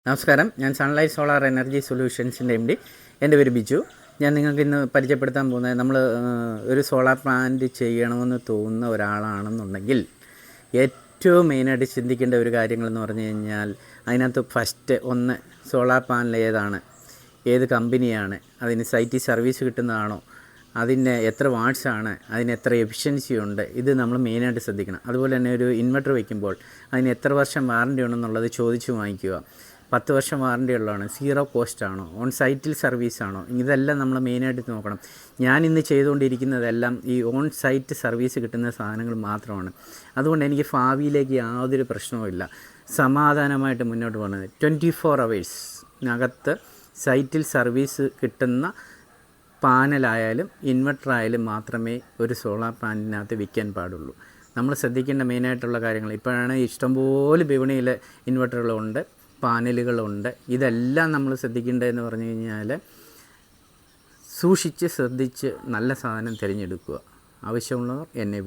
നമസ്കാരം, ഞാൻ sunlight solar energy സൊല്യൂഷൻസിൻ്റെ MD. എൻ്റെ പേര് ബിജു. ഞാൻ നിങ്ങൾക്ക് ഇന്ന് പരിചയപ്പെടുത്താൻ പോകുന്നത് നമ്മൾ ഒരു സോളാർ പ്ലാന്റ് ചെയ്യണമെന്ന് തോന്നുന്ന ഒരാളാണെന്നുണ്ടെങ്കിൽ ഏറ്റവും മെയിനായിട്ട് ചിന്തിക്കേണ്ട ഒരു കാര്യങ്ങളെന്ന് പറഞ്ഞു കഴിഞ്ഞാൽ അതിനകത്ത് ഫസ്റ്റ് ഒന്ന് സോളാർ പാനൽ ഏതാണ്, ഏത് കമ്പനിയാണ്, അതിന് സൈറ്റ് സർവീസ് കിട്ടുന്നതാണോ, അതിന് എത്ര വാട്ട്സാണ്, അതിന് എത്ര എഫിഷ്യൻസി ഉണ്ട്, ഇത് നമ്മൾ മെയിനായിട്ട് ശ്രദ്ധിക്കണം. അതുപോലെ തന്നെ ഒരു ഇൻവെർട്ടർ വയ്ക്കുമ്പോൾ അതിന് എത്ര വർഷം വാറണ്ടി ഉണ്ടെന്നുള്ളത് ചോദിച്ച് വാങ്ങിക്കുക. 10 വർഷം വാറണ്ടി ഉള്ളതാണ്, സീറോ കോസ്റ്റ് ആണോ, ഓൺ സൈറ്റിൽ സർവീസാണോ, ഇതെല്ലാം നമ്മൾ മെയിനായിട്ട് നോക്കണം. ഞാനിന്ന് ചെയ്തുകൊണ്ടിരിക്കുന്നതെല്ലാം ഈ ഓൺ സൈറ്റ് സർവീസ് കിട്ടുന്ന സാധനങ്ങൾ മാത്രമാണ്. അതുകൊണ്ട് എനിക്ക് ഭാവിയിലേക്ക് യാതൊരു പ്രശ്നവുമില്ല, സമാധാനമായിട്ട് മുന്നോട്ട് പോകുന്നത്. 24 hours സൈറ്റിൽ സർവീസ് കിട്ടുന്ന പാനലായാലും ഇൻവെർട്ടറായാലും മാത്രമേ ഒരു സോളാർ പാനലിനകത്ത് വിൽക്കാൻ പാടുള്ളൂ. നമ്മൾ ശ്രദ്ധിക്കേണ്ട മെയിനായിട്ടുള്ള കാര്യങ്ങൾ, ഇപ്പോഴാണ് ഇഷ്ടംപോലെ വിപണിയിൽ ഇൻവെർട്ടറുകളുണ്ട്, പാനലുകളുണ്ട്. ഇതെല്ലാം നമ്മൾ ശ്രദ്ധിക്കേണ്ടതെന്ന് പറഞ്ഞു കഴിഞ്ഞാൽ സൂക്ഷിച്ച് ശ്രദ്ധിച്ച് നല്ല സാധനം തിരഞ്ഞെടുക്കുക. ആവശ്യമുള്ളവർ എന്നെ